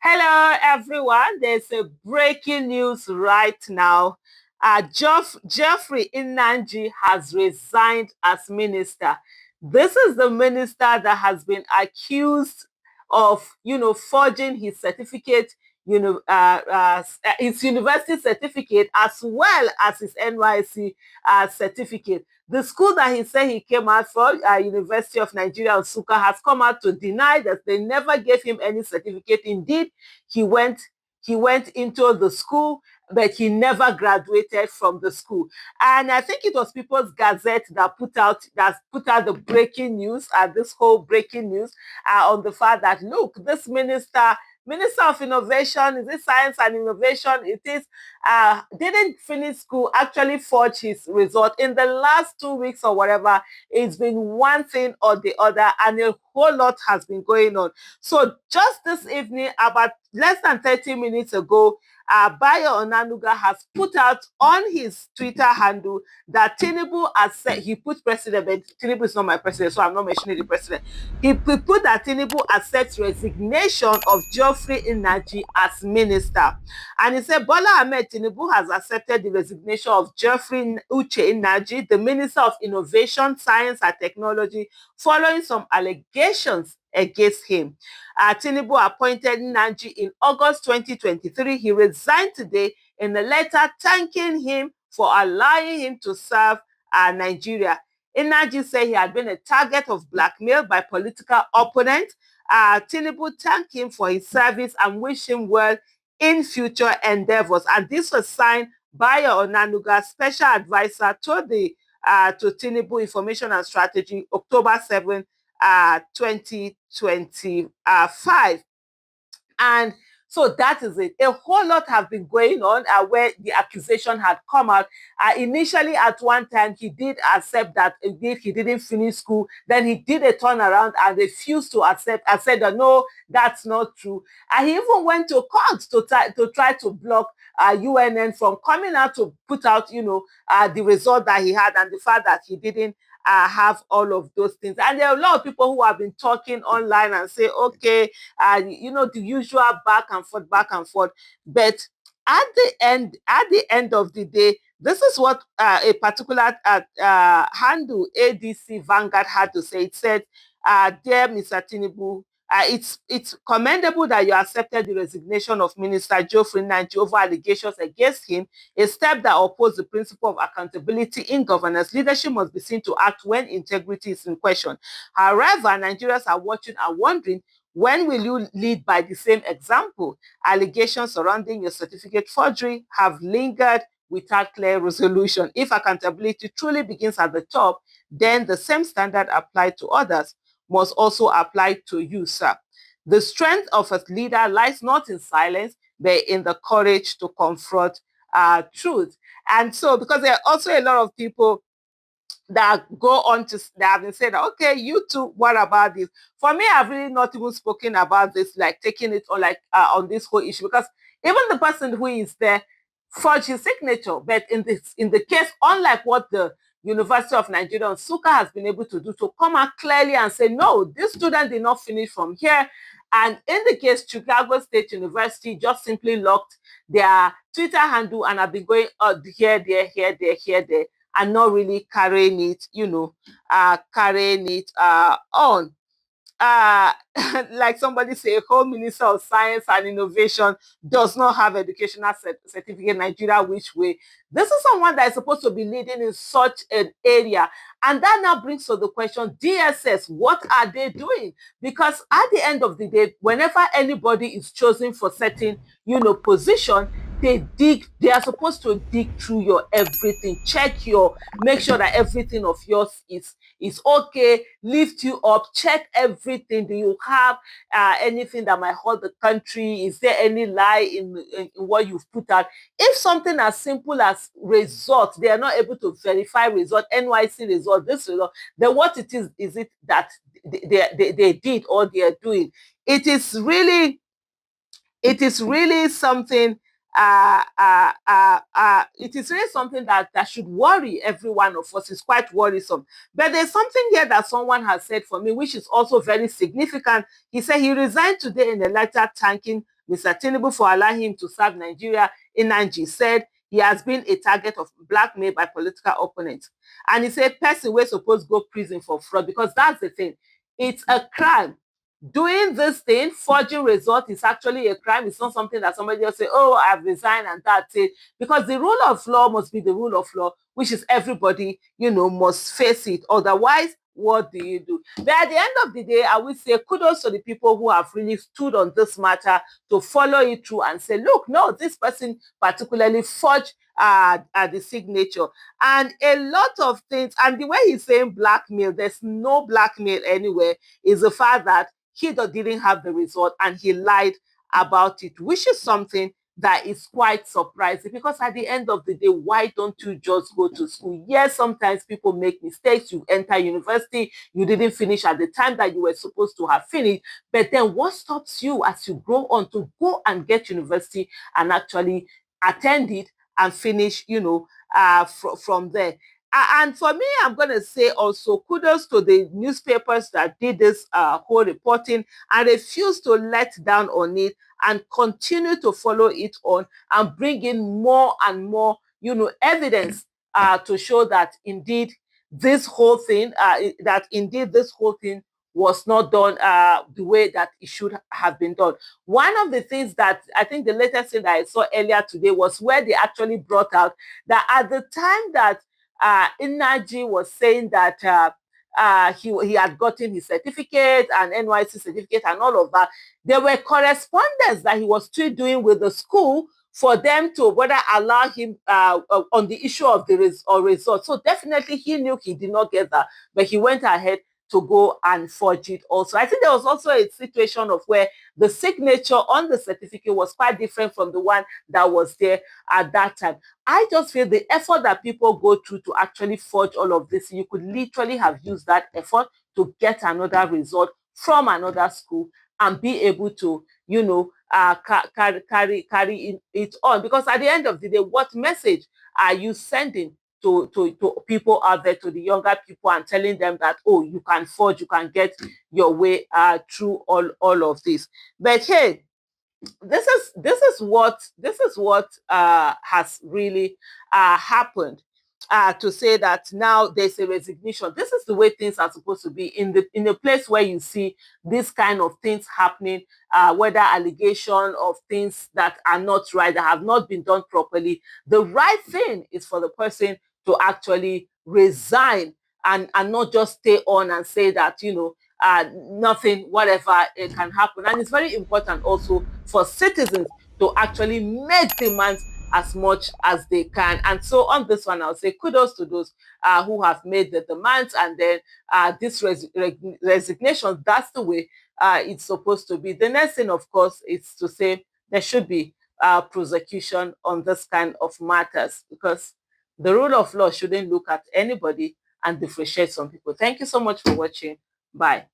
Hello, everyone. There's a breaking news right now. Jeffrey Nnaji has resigned as minister. This is the minister that has been accused of, forging his certificate, his university certificate as well as his NYC certificate. The school that he said he came out from, University of Nigeria, Nsukka, has come out to deny that they never gave him any certificate. Indeed, he went he went into the school, but he never graduated from the school. And I think it was People's Gazette that put out the breaking news, this whole breaking news on the fact that, look, this Minister of Innovation, is it Science and Innovation? It is, didn't finish school, actually forged his result. In the last 2 weeks or whatever, it's been one thing or the other, and a whole lot has been going on. So just this evening, about less than 30 minutes ago, Bayo Onanuga has put out on his Twitter handle that Tinubu has said, he put president, but Tinubu is not my president, so I'm not mentioning the president. He put that Tinubu accepts resignation of Geoffrey Nnaji as minister. And he said Bola Ahmed Tinubu has accepted the resignation of Geoffrey Uche Nnaji, the Minister of Innovation, Science and Technology, following some allegations against him. Tinubu appointed Nnaji in August 2023. He resigned today in a letter thanking him for allowing him to serve Nigeria. Nnaji said he had been a target of blackmail by political opponents. Tinubu thanked him for his service and wished him well in future endeavors. And this was signed by Onanuga, special advisor to Tinubu Information and Strategy, October 7, 2025. And so that is it. A whole lot have been going on where the accusation had come out. Initially, at one time, he did accept that indeed he didn't finish school. Then he did a turnaround and refused to accept. I said, no, that's not true. And he even went to court to try to block UNN from coming out to put out, the result that he had and the fact that he didn't have all of those things. And there are a lot of people who have been talking online and say, okay, the usual back and forth, back and forth. But at the end of the day, this is what a particular handle, ADC Vanguard, had to say. It said, dear Mr. Tinubu, it's commendable that you accepted the resignation of Minister Geoffrey Nnaji over allegations against him, a step that opposes the principle of accountability in governance. Leadership must be seen to act when integrity is in question. However, Nigerians are watching and wondering, when will you lead by the same example? Allegations surrounding your certificate forgery have lingered without clear resolution. If accountability truly begins at the top, then the same standard applied to others must also apply to you, sir. The strength of a leader lies not in silence, but in the courage to confront truth. And so, because there are also a lot of people that go on to that have been saying, okay, you too, what about this? For me, I've really not even spoken about this, like taking it on, like on this whole issue, because even the person who is there forged his signature. But in the case, unlike what the University of Nigeria Nsukka has been able to do, to come out clearly and say, no, this student did not finish from here. And in the case, Chicago State University just simply locked their Twitter handle and have been going here, there, here, there, here, there, and not really carrying it, on. Uh, like somebody say, Home Minister of Science and Innovation does not have educational certificate in Nigeria, which way? This is someone that is supposed to be leading in such an area. And that now brings to the question, DSS, what are they doing? Because at the end of the day, whenever anybody is chosen for certain, position, they are supposed to dig through your everything, make sure that everything of yours is okay, lift you up, check everything. Do you have anything that might hurt the country? Is there any lie in what you've put out? If something as simple as results, they are not able to verify result, NYC result, this result, then what is it that they did or they are doing? It is really something it is really something that should worry every one of us. It's quite worrisome. But there's something here that someone has said for me, which is also very significant. He said he resigned today in a letter thanking Mr. Tinubu for allowing him to serve Nigeria. Nnaji said he has been a target of blackmail by political opponents. And he said person wey suppose go prison for fraud, because that's the thing. It's a crime. Doing this thing, forging result, is actually a crime. It's not something that somebody just say, oh, I've resigned and that's it. Because the rule of law must be the rule of law, which is everybody, must face it. Otherwise, what do you do? But at the end of the day, I would say kudos to the people who have really stood on this matter to follow it through and say, look, no, this person particularly forged the signature. And a lot of things, and the way he's saying blackmail, there's no blackmail anywhere, is the fact that he didn't have the result and he lied about it, which is something that is quite surprising, because at the end of the day, why don't you just go to school? Yes, sometimes people make mistakes. You enter university, you didn't finish at the time that you were supposed to have finished, but then what stops you as you grow on to go and get university and actually attend it and finish, from there? And for me, I'm going to say also kudos to the newspapers that did this whole reporting and refused to let down on it and continue to follow it on and bring in more and more, evidence to show that indeed this whole thing, was not done the way that it should have been done. One of the things that I think the latest thing that I saw earlier today was where they actually brought out that at the time that Nnaji was saying that he had gotten his certificate and NYC certificate and all of that, there were correspondence that he was still doing with the school for them to whether allow him on the issue of the result. So definitely he knew he did not get that, but he went ahead to go and forge it also. I think there was also a situation of where the signature on the certificate was quite different from the one that was there at that time. I just feel the effort that people go through to actually forge all of this, you could literally have used that effort to get another result from another school and be able to, carry it on. Because at the end of the day, what message are you sending to people out there, to the younger people, and telling them that, oh, you can forge, you can get your way through all of this? But hey, this is what has really happened, to say that now there's a resignation. This is the way things are supposed to be in the place where you see this kind of things happening, whether allegation of things that are not right, that have not been done properly. The right thing is for the person to actually resign and not just stay on and say that, nothing, whatever, it can happen. And it's very important also for citizens to actually make demands as much as they can. And so on this one, I'll say kudos to those who have made the demands. And then this resignation, that's the way it's supposed to be. The next thing, of course, is to say there should be prosecution on this kind of matters, because the rule of law shouldn't look at anybody and differentiate some people. Thank you so much for watching. Bye.